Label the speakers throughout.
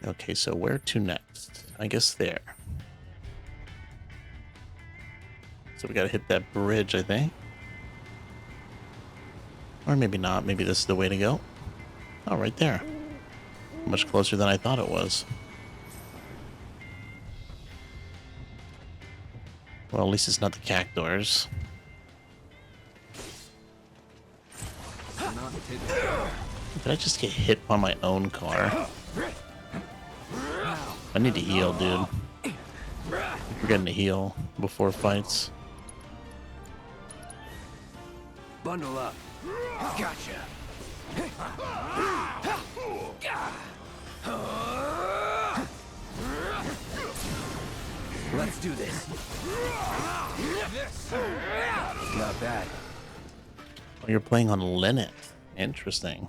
Speaker 1: Okay, so where to next? I guess there. So we gotta hit that bridge, I think. Or maybe not. Maybe this is the way to go. Oh, right there. Much closer than I thought it was. Well, at least it's not the cactuars. Did I just get hit by my own car? I need to heal, dude. We're getting to heal before fights.
Speaker 2: Bundle up. Gotcha. Let's do this. Not bad.
Speaker 1: Oh, you're playing on Linux. Interesting.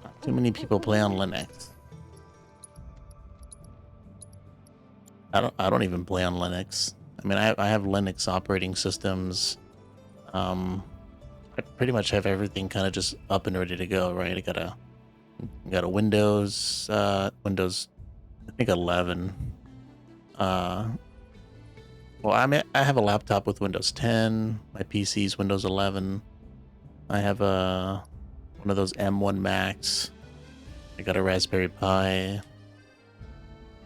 Speaker 1: Not too many people play on Linux. I don't even play on Linux. I mean, I have Linux operating systems. I pretty much have everything kind of just up and ready to go, right? I got a Windows, Windows, I think 11. Well, I have a laptop with Windows 10. My PC's Windows 11. I have one of those M1 Macs. I got a Raspberry Pi.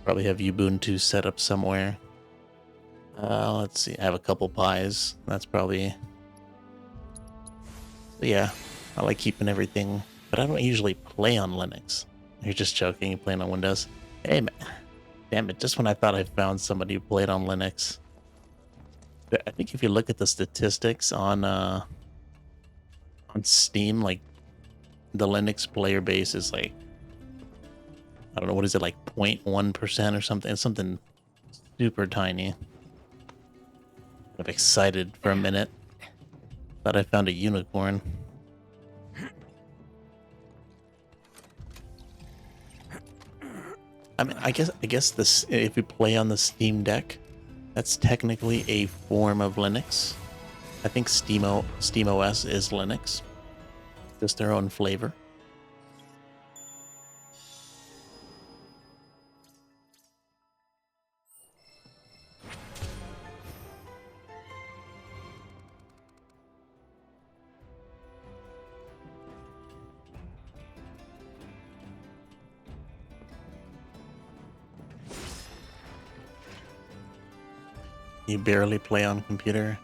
Speaker 1: Probably have Ubuntu set up somewhere. Let's see. I have a couple Pis. That's probably... But yeah, I like keeping everything. But I don't usually play on Linux. You're just joking. You're playing on Windows. Hey, man. Damn it. Just when I thought I found somebody who played on Linux. I think if you look at the statistics on Steam, like the Linux player base is like, I don't know, what is it, like 0.1% or something? It's something super tiny. I'm excited for a minute. Thought I found a unicorn. I mean, I guess this, if you play on the Steam Deck, that's technically a form of Linux. I think SteamOS is Linux. Just their own flavor. You barely play on computer.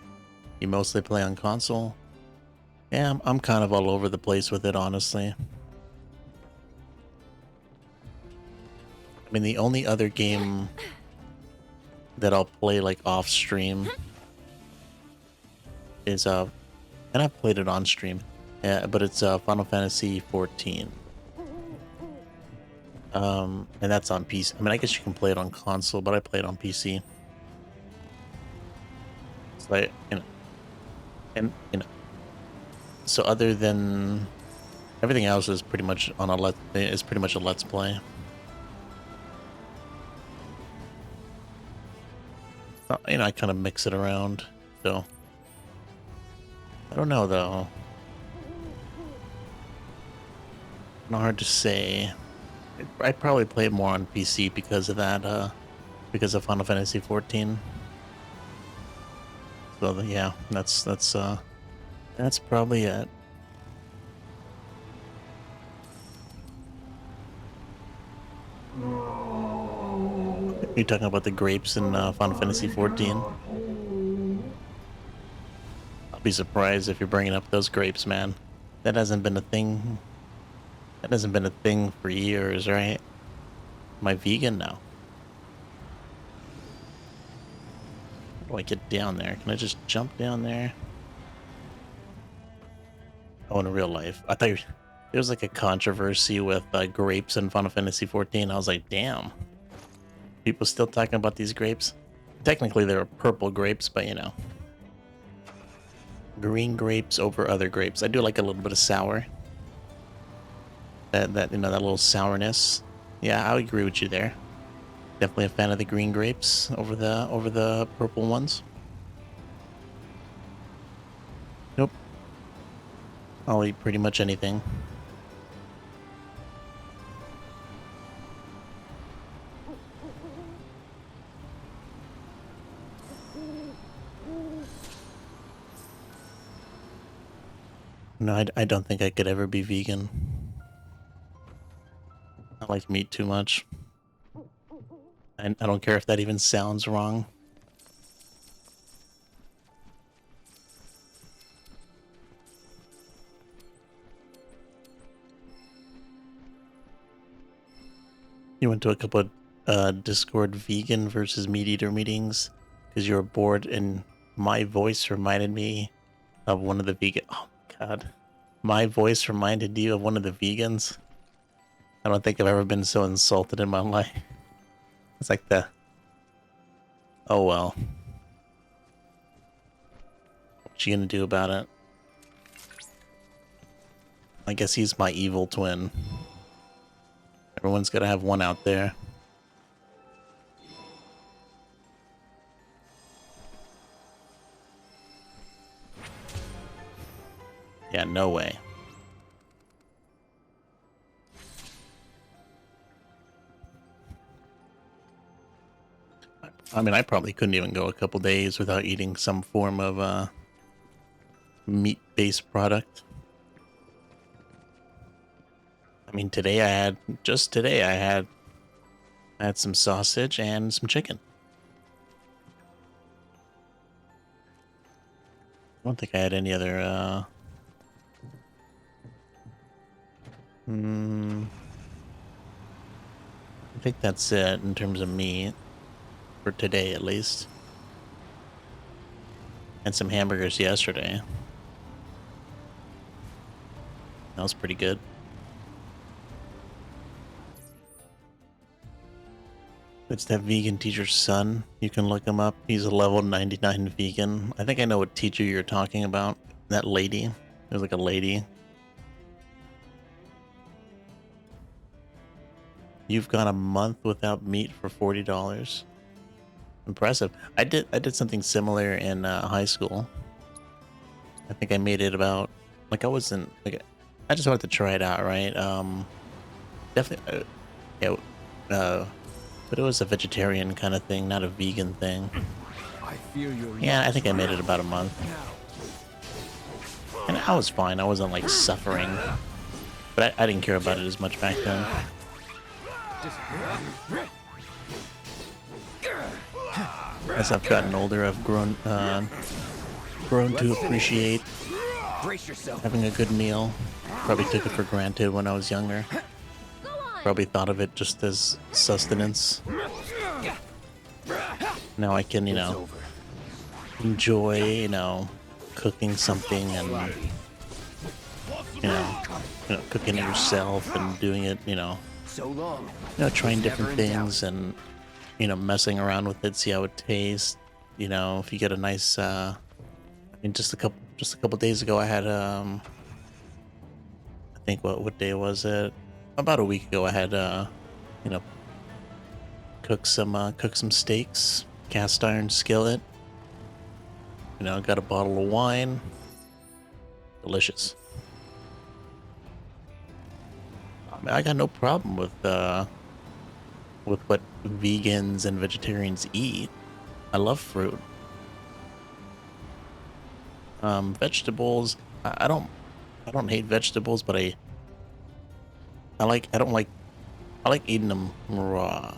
Speaker 1: You mostly play on console. Yeah, I'm kind of all over the place with it, honestly. I mean, the only other game that I'll play like off stream is and I've played it on stream. Yeah, but it's Final Fantasy 14. And that's on PC. I mean, I guess you can play it on console, but I play it on PC. So so other than everything else is pretty much on a let's play. I kind of mix it around. So I don't know though. Not hard to say. I'd probably play it more on PC because of that. Because of Final Fantasy 14. So yeah, that's probably it. You're talking about the grapes in Final Fantasy 14? I'll be surprised if you're bringing up those grapes, man. That hasn't been a thing. That hasn't been a thing for years, right? Am I vegan now? How do I get down there? Can I just jump down there? Oh, in real life. I thought there was like a controversy with grapes in Final Fantasy 14. I was like, damn. People still talking about these grapes? Technically, they were purple grapes, but you know. Green grapes over other grapes. I do like a little bit of sour. That that little sourness. Yeah, I would agree with you there. Definitely a fan of the green grapes over the purple ones. Nope. I'll eat pretty much anything. No, I don't think I could ever be vegan. I like meat too much. I don't care if that even sounds wrong. You went to a couple of Discord vegan versus meat eater meetings because you were bored, and my voice reminded me of one of the vegan. Oh my god, my voice reminded you of one of the vegans. I don't think I've ever been so insulted in my life. It's like the, oh well, what you gonna do about it? I guess he's my evil twin. Everyone's gotta have one out there. Yeah, no way. I mean, I probably couldn't even go a couple days without eating some form of meat-based product. I mean, just today I had some sausage and some chicken. I don't think I had any other, I think that's it in terms of meat. For today, at least. And some hamburgers yesterday. That was pretty good. It's that vegan teacher's son. You can look him up. He's a level 99 vegan. I think I know what teacher you're talking about. That lady. There's like a lady. You've gone a month without meat for $40. Impressive. I did something similar in high school. I think I made it about, like, I wasn't like, I just wanted to try it out, right? Definitely, yeah. But it was a vegetarian kind of thing, not a vegan thing. Yeah, I think I made it about a month. And I was fine. I wasn't like suffering. But I didn't care about it as much back then. As I've gotten older, I've grown to appreciate having a good meal. Probably took it for granted when I was younger. Probably thought of it just as sustenance. Now I can, enjoy, cooking something and, cooking it yourself and doing it, trying different things and, messing around with it, see how it tastes. If you get a nice, just a couple days ago, I had, I think what day was it? About a week ago, I had, cook some steaks, cast iron skillet. Got a bottle of wine. Delicious. I got no problem with what vegans and vegetarians eat. I love fruit. Vegetables. I don't hate vegetables, but I like eating them raw.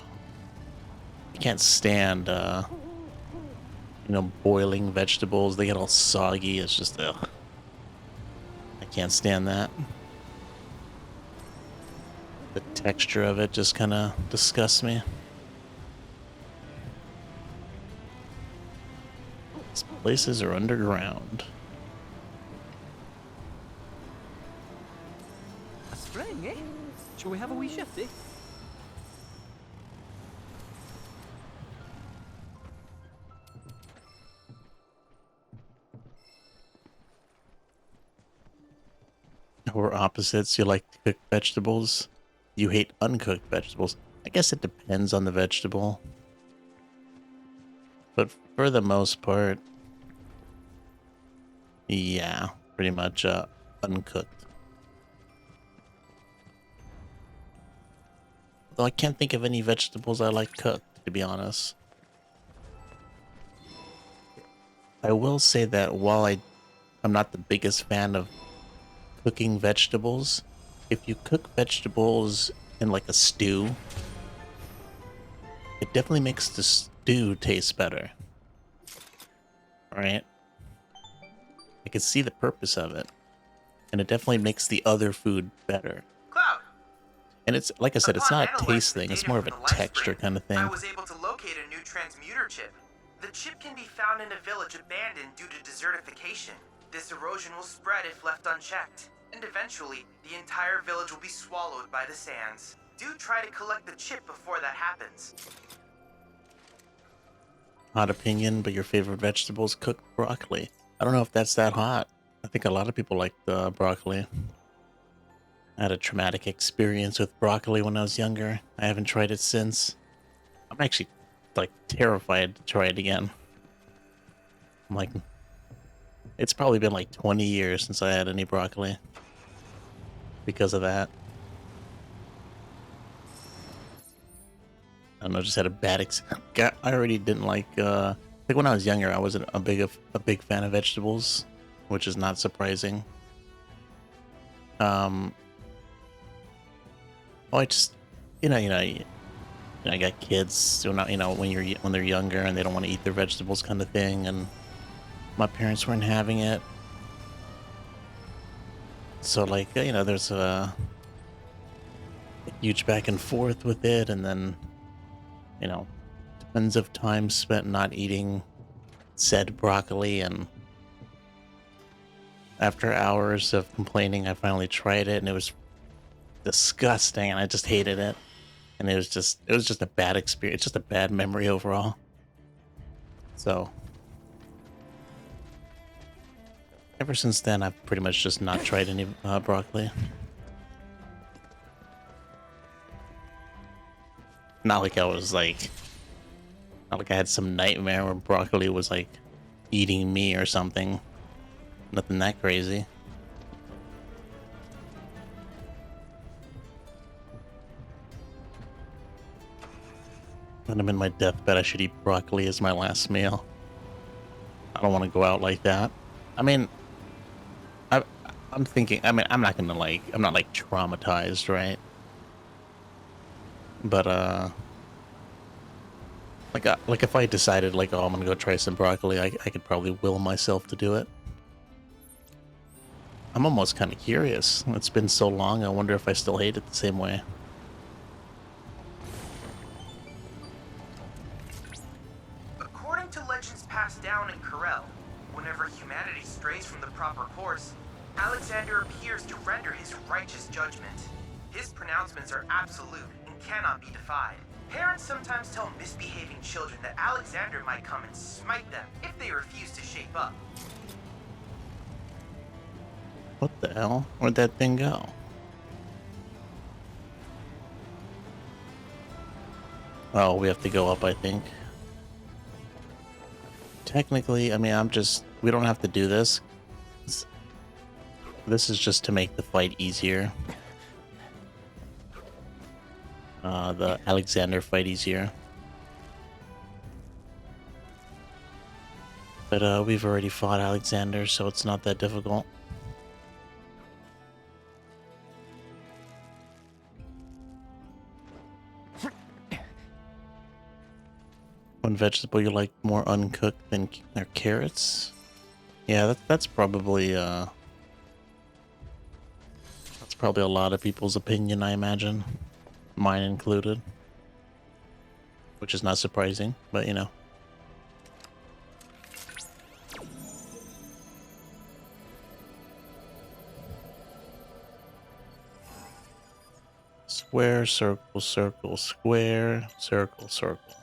Speaker 1: I can't stand boiling vegetables. They get all soggy. It's just I can't stand that. The texture of it just kind of disgusts me. These places are underground.
Speaker 3: Spring, eh? Shall we have a wee shifty?
Speaker 1: We're opposites. You like to cook vegetables. You hate uncooked vegetables. I guess it depends on the vegetable. But for the most part, yeah, pretty much uncooked. Though I can't think of any vegetables I like cooked, to be honest. I will say that while I'm not the biggest fan of cooking vegetables. If you cook vegetables in like a stew, it definitely makes the stew taste better. Right? I can see the purpose of it. And it definitely makes the other food better.
Speaker 4: Cloud,
Speaker 1: And it's, like I said, it's
Speaker 4: upon
Speaker 1: not a
Speaker 4: analyzing
Speaker 1: taste
Speaker 4: the
Speaker 1: thing. It's
Speaker 4: data
Speaker 1: more of
Speaker 4: from
Speaker 1: a
Speaker 4: the life
Speaker 1: texture
Speaker 4: spring,
Speaker 1: kind of
Speaker 4: I
Speaker 1: thing.
Speaker 4: was able to locate a new transmuter chip. The chip can be found in a village abandoned due to desertification. This erosion will spread if left unchecked, and eventually, the entire village will be swallowed by the sands. Do try to collect the chip before that happens.
Speaker 1: Hot opinion, but your favorite vegetable is cooked broccoli. I don't know if that's that hot. I think a lot of people like broccoli. I had a traumatic experience with broccoli when I was younger. I haven't tried it since. I'm actually like terrified to try it again. I'm like, it's probably been like 20 years since I had any broccoli because of that. I don't know, just had a bad I already didn't like, like when I was younger, I wasn't a big fan of vegetables, which is not surprising. Well, I just, I got kids, so not, when they're younger and they don't want to eat their vegetables kind of thing, and my parents weren't having it. So like, there's a huge back and forth with it, and then, tons of time spent not eating said broccoli, and after hours of complaining, I finally tried it, and it was disgusting, and I just hated it. And it was just a bad experience, just a bad memory overall. So ever since then, I've pretty much just not tried any broccoli. Not like not like I had some nightmare where broccoli was like eating me or something. Nothing that crazy. When I'm in my deathbed, I should eat broccoli as my last meal. I don't want to go out like that. I mean, I'm thinking, I'm not gonna I'm not like traumatized, right? But, like if I decided like, oh, I'm gonna go try some broccoli, I could probably will myself to do it. I'm almost kind of curious. It's been so long, I wonder if I still hate it the same way.
Speaker 4: According to legends passed down in Corel, whenever humanity strays from the proper course, Alexander appears to render his righteous judgment. His pronouncements are absolute and cannot be defied. Parents sometimes tell misbehaving children that Alexander might come and smite them if they refuse to shape up.
Speaker 1: What the hell? Where'd that thing go? Oh, we have to go up, I think. Technically, we don't have to do this. This is just to make the fight easier. The Alexander fight easier. But we've already fought Alexander, so it's not that difficult. One vegetable you like more uncooked than carrots? Yeah, that's probably a lot of people's opinion, I imagine. Mine included. Which is not surprising, but Square, circle, circle, square, circle, circle.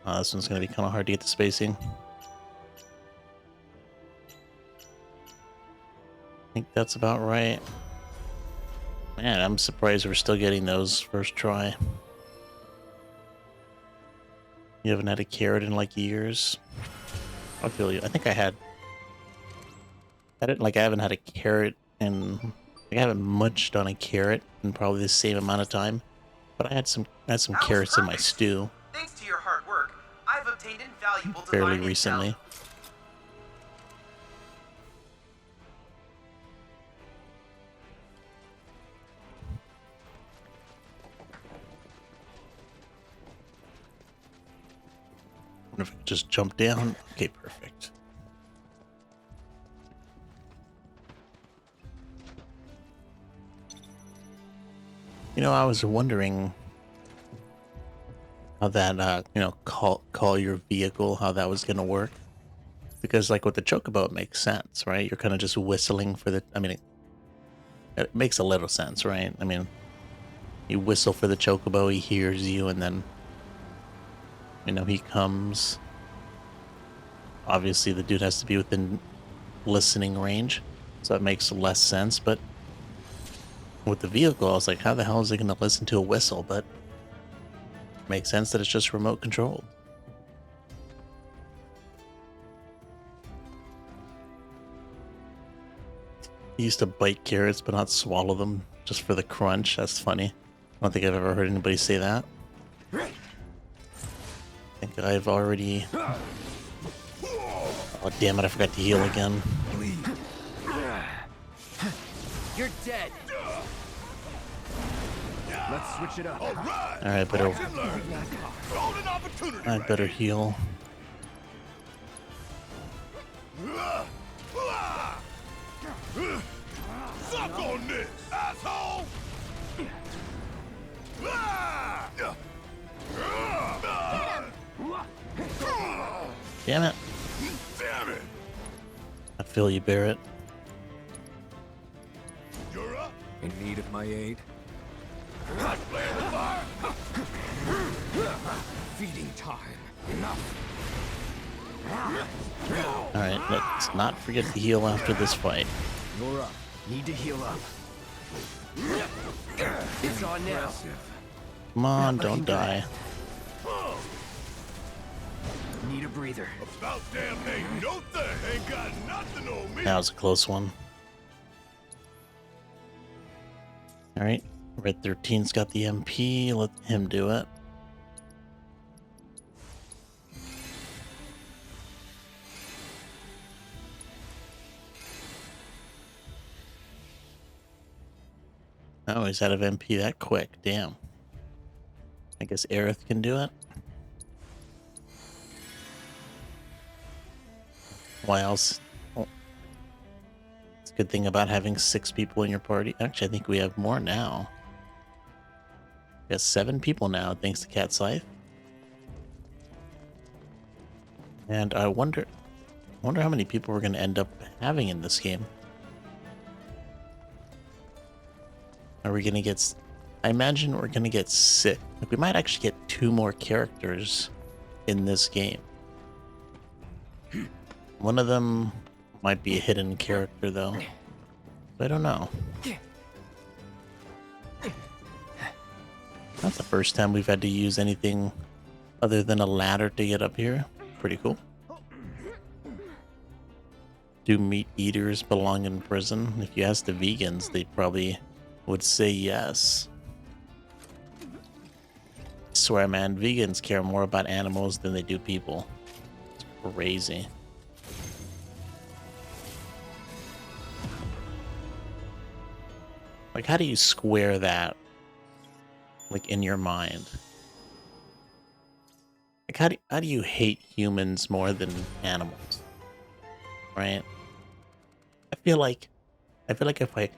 Speaker 1: This one's gonna be kind of hard to get the spacing. I think that's about right. Man, I'm surprised we're still getting those first try. You haven't had a carrot in like years. I feel you. I think I haven't had a carrot in, I haven't munched on a carrot in probably the same amount of time. But I had some carrots in my stew.
Speaker 4: Thanks to your hard work, I've obtained invaluable
Speaker 1: Fairly
Speaker 4: divine
Speaker 1: recently.
Speaker 4: intel.
Speaker 1: If I could just jump down. Okay, perfect. You know, I was wondering how that, you know, call your vehicle, how that was gonna work. Because, like, with the chocobo, it makes sense, right? You're kind of just whistling for the... I mean, it makes a little sense, right? I mean, you whistle for the chocobo, he hears you, and then, you know, he comes. Obviously, the dude has to be within listening range, so that makes less sense, but with the vehicle, I was like, how the hell is it going to listen to a whistle? But it makes sense that it's just remote controlled. He used to bite carrots but not swallow them just for the crunch. That's funny. I don't think I've ever heard anybody say that. I think I've already... Oh, damn it, I forgot to heal again.
Speaker 2: You're dead. Let's switch it up.
Speaker 1: Alright, I better heal.
Speaker 5: Suck on this, asshole!
Speaker 1: Damn it.
Speaker 5: Damn it!
Speaker 1: I feel you, Barrett.
Speaker 5: You're up.
Speaker 2: In need of my aid?
Speaker 5: Not playing with fire.
Speaker 2: Feeding time. Enough.
Speaker 1: Alright, let's not forget to heal after this fight.
Speaker 2: You're up. Need to heal up. It's on now.
Speaker 1: Come on, don't die.
Speaker 2: Need a breather.
Speaker 5: About damn ain't no thing. Ain't got nothing on me.
Speaker 1: That was a close one. Alright, Red 13's got the MP. Let him do it. Oh, he's out of MP that quick. Damn. I guess Aerith can do it. Why else? Oh. It's a good thing about having 6 people in your party. Actually, I think we have more now. We have 7 people now, thanks to Cat Scythe. And I wonder how many people we're going to end up having in this game. Are we going to get... I imagine we're going to get 6. Like, we might actually get 2 more characters in this game. One of them might be a hidden character, though. I don't know. That's the first time we've had to use anything other than a ladder to get up here. Pretty cool. Do meat eaters belong in prison? If you ask the vegans, they probably would say yes. I swear, man, vegans care more about animals than they do people. It's crazy. Like, how do you square that, like, in your mind? Like, how do you hate humans more than animals? Right? I feel like if I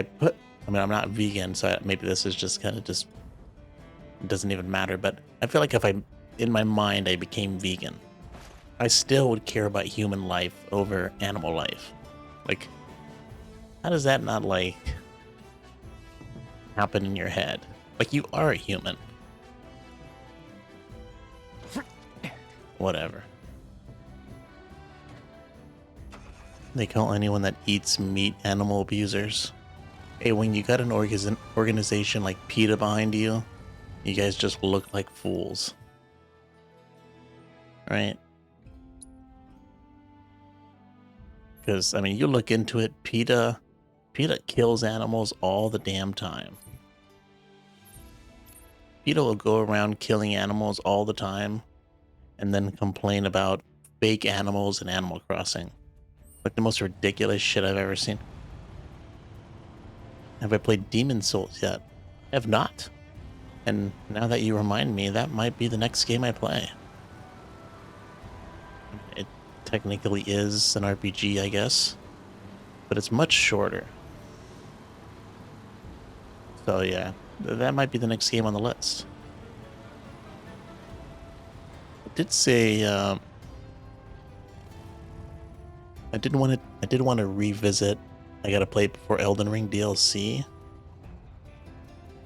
Speaker 1: put... I mean, I'm not vegan, so maybe this is just kind of just... It doesn't even matter, but I feel like if in my mind, I became vegan, I still would care about human life over animal life. Like, how does that not, like, happen in your head? Like, you are a human. Whatever. They call anyone that eats meat animal abusers. Hey, when you got an organization like PETA behind you, you guys just look like fools. Right? Because, I mean, you look into it, PETA kills animals all the damn time. PETA will go around killing animals all the time and then complain about fake animals in Animal Crossing. Like the most ridiculous shit I've ever seen. Have I played Demon's Souls yet? I have not. And now that you remind me, that might be the next game I play. technically is an RPG, I guess, but it's much shorter. So yeah, that might be the next game on the list. I did say I did want to revisit. I gotta play it before Elden Ring DLC.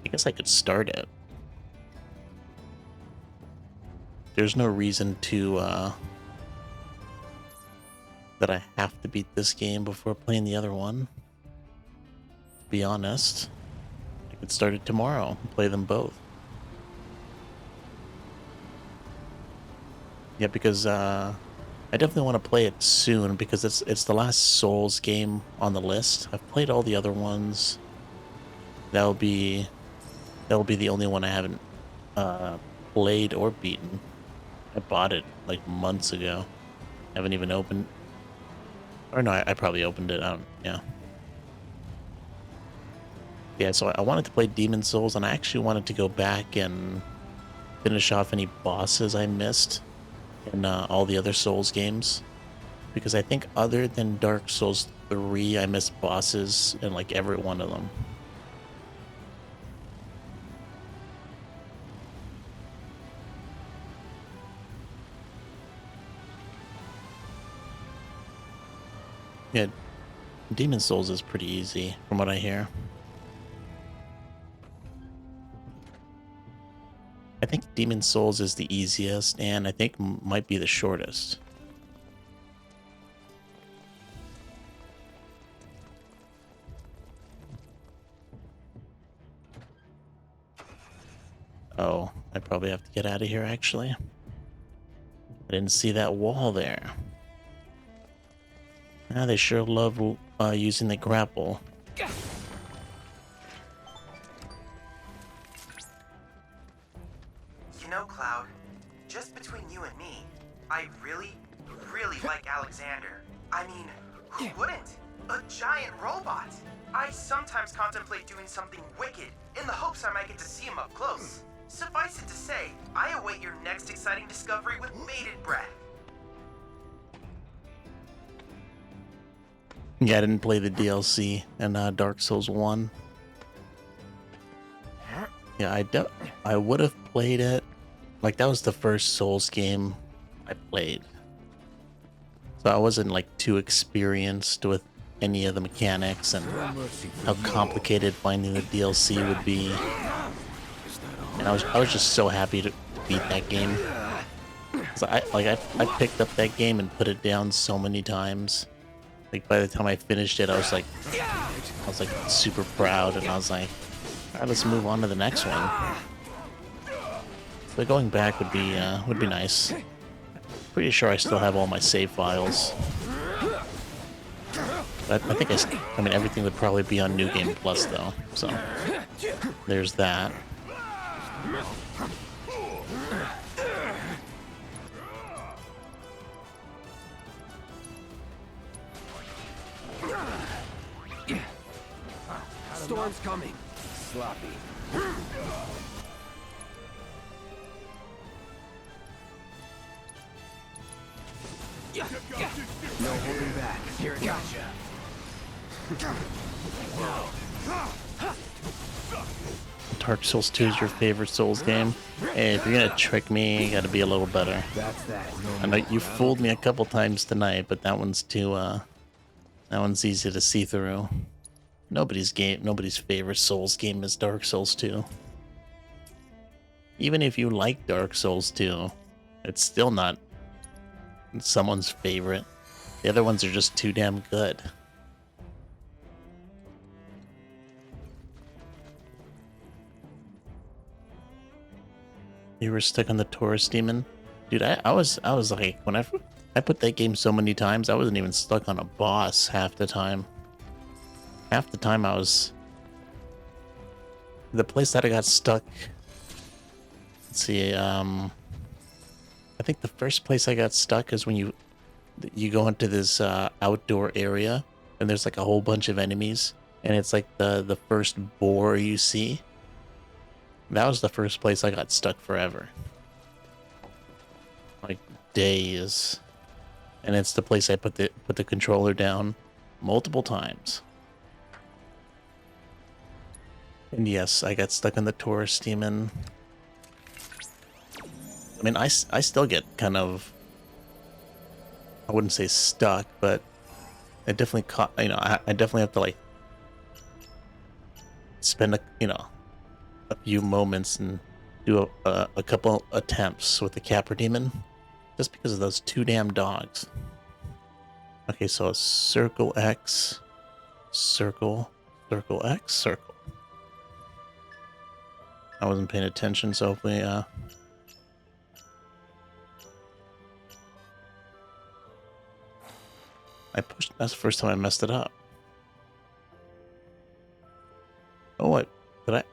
Speaker 1: I guess I could start it. There's no reason to that I have to beat this game before playing the other one. To be honest, I could start it tomorrow and play them both. Yeah, because I definitely want to play it soon because it's the last Souls game on the list. I've played all the other ones. That'll be the only one I haven't played or beaten. I bought it like months ago. Haven't even opened. Or no, I probably opened it. Yeah. Yeah, so I wanted to play Demon Souls, and I actually wanted to go back and finish off any bosses I missed in all the other Souls games. Because I think other than Dark Souls 3, I missed bosses in like every one of them. Yeah, Demon Souls is pretty easy, from what I hear. I think Demon Souls is the easiest, and I think might be the shortest. Oh, I probably have to get out of here, actually. I didn't see that wall there. Ah, they sure love using the grapple.
Speaker 4: You know, Cloud, just between you and me, I really, really like Alexander. I mean, who wouldn't? A giant robot! I sometimes contemplate doing something wicked in the hopes I might get to see him up close. Suffice it to say, I await your next exciting discovery with bated breath.
Speaker 1: Yeah, I didn't play the DLC in Dark Souls 1. Yeah, I would have played it. Like, that was the first Souls game I played. So I wasn't, like, too experienced with any of the mechanics and how complicated finding the DLC would be. And I was just so happy to beat that game. So I picked up that game and put it down so many times. Like, by the time I finished it, I was like super proud, and I was like, all right, let's move on to the next one. So going back would be nice. Pretty sure I still have all my save files. But I think I mean, everything would probably be on New Game Plus though. So there's that.
Speaker 2: Storm's coming. Sloppy. No holding back. Here it gotcha.
Speaker 1: Dark Souls 2 is your favorite Souls game? Hey, if you're gonna trick me, you gotta be a little better.
Speaker 2: That's that.
Speaker 1: I know you fooled me a couple times tonight, but that one's easy to see through. Nobody's favorite Souls game is Dark Souls 2. Even if you like Dark Souls 2, it's still not someone's favorite. The other ones are just too damn good. You were stuck on the tourist demon? Dude, I was like, when I put that game so many times, I wasn't even stuck on a boss half the time. Half the time I was... The place that I got stuck... Let's see, I think the first place I got stuck is when you go into this outdoor area, and there's like a whole bunch of enemies, and it's like the first boar you see. That was the first place I got stuck forever. Like, days. And it's the place I put the controller down multiple times. And yes, I got stuck in the tourist demon. I mean, I still get kind of, I wouldn't say stuck, but I definitely caught, you know, I definitely have to like spend a few moments and do a couple attempts with the Capra demon just because of those two damn dogs. Okay, so a circle X, circle, circle X, circle. I wasn't paying attention, so hopefully, I pushed, that's the first time I messed it up. Oh, what? Did I?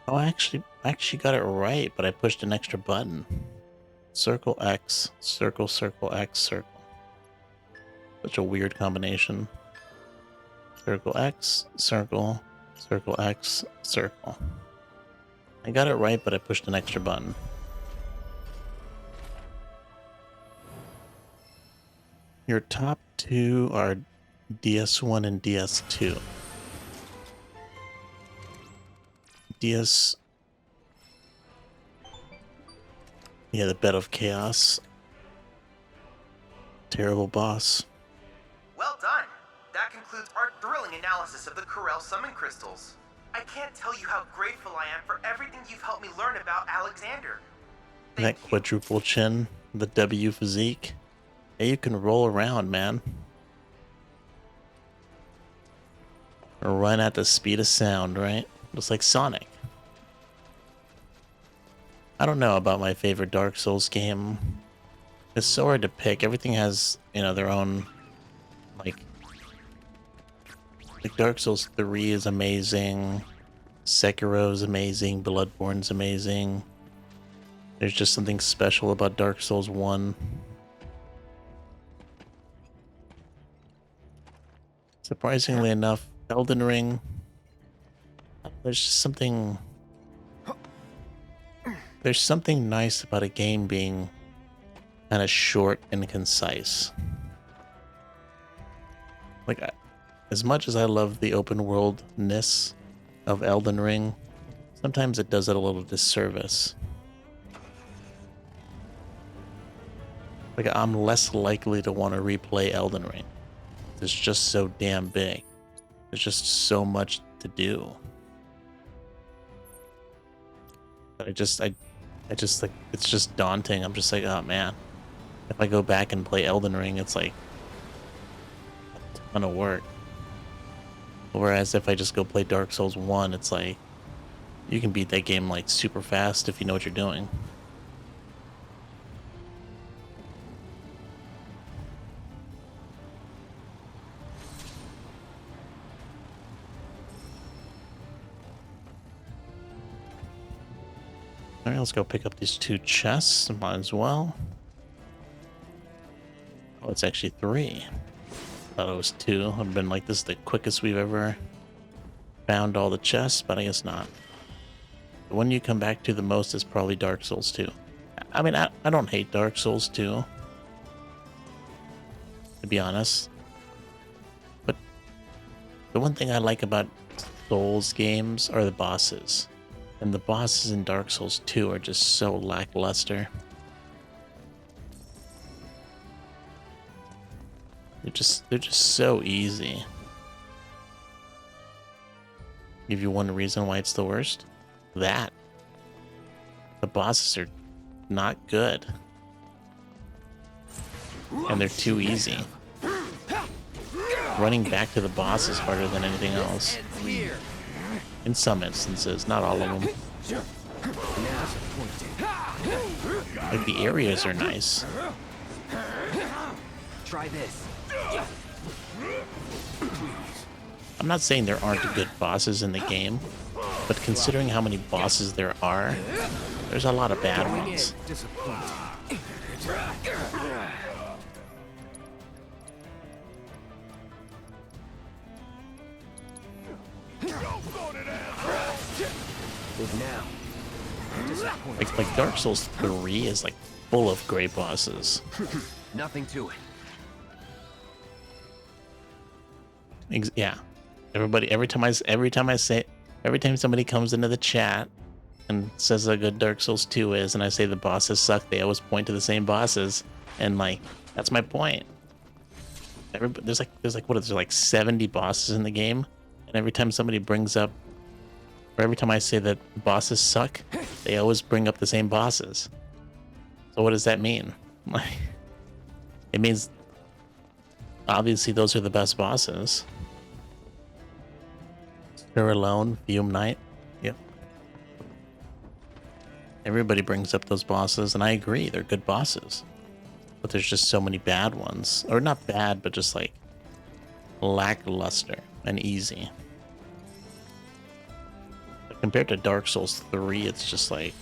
Speaker 1: Oh, I actually got it right, but I pushed an extra button. Circle X, circle, circle X, circle. Such a weird combination. Circle X, circle, circle X, circle. I got it right, but I pushed an extra button. Your top two are DS1 and DS2. DS... Yeah, the Bed of Chaos. Terrible boss.
Speaker 4: Well done. That concludes our thrilling analysis of the Corel Summon Crystals. I can't tell you how grateful I am for everything you've helped me learn about Alexander.
Speaker 1: That quadruple chin, the W physique. Yeah, you can roll around, man. Or run at the speed of sound, right? Just like Sonic. I don't know about my favorite Dark Souls game. It's so hard to pick. Everything has, you know, their own, like Dark Souls 3 is amazing. Sekiro is amazing. Bloodborne's amazing. There's just something special about Dark Souls 1. Surprisingly enough, Elden Ring, there's just something... There's something nice about a game being kind of short and concise. Like, as much as I love the open worldness of Elden Ring, sometimes it does it a little disservice. Like, I'm less likely to want to replay Elden Ring. It's just so damn big. There's just so much to do. But I just like, it's just daunting. I'm just like, oh man. If I go back and play Elden Ring, it's like a ton of work. Whereas if I just go play Dark Souls 1, it's like, you can beat that game like super fast if you know what you're doing. Alright, let's go pick up these two chests. Might as well. Oh, it's actually 3. Thought it was 2. I've been like, this is the quickest we've ever found all the chests, but I guess not. The one you come back to the most is probably Dark Souls 2. I mean, I don't hate Dark Souls 2, to be honest. But the one thing I like about Souls games are the bosses. And the bosses in Dark Souls 2 are just so lackluster. They're just so easy. Give you one reason why it's the worst? That. The bosses are not good. And they're too easy. Running back to the boss is harder than anything else. In some instances, not all of them. Like, the areas are nice.
Speaker 2: Try this.
Speaker 1: I'm not saying there aren't good bosses in the game, but considering how many bosses there are, there's a lot of bad ones.
Speaker 2: Now.
Speaker 1: Like Dark Souls 3 is like full of great bosses.
Speaker 2: Nothing to it.
Speaker 1: Yeah, everybody. Every time somebody comes into the chat and says how good Dark Souls 2 is, and I say the bosses suck, they always point to the same bosses, and like that's my point. There's like what is there, like 70 bosses in the game, and every time somebody brings up, or every time I say that bosses suck, they always bring up the same bosses. So what does that mean? Like, it means obviously those are the best bosses. Stir Alone, Fume Knight. Yep. Everybody brings up those bosses, and I agree, they're good bosses. But there's just so many bad ones. Or not bad, but just like lackluster and easy. But compared to Dark Souls 3, it's just like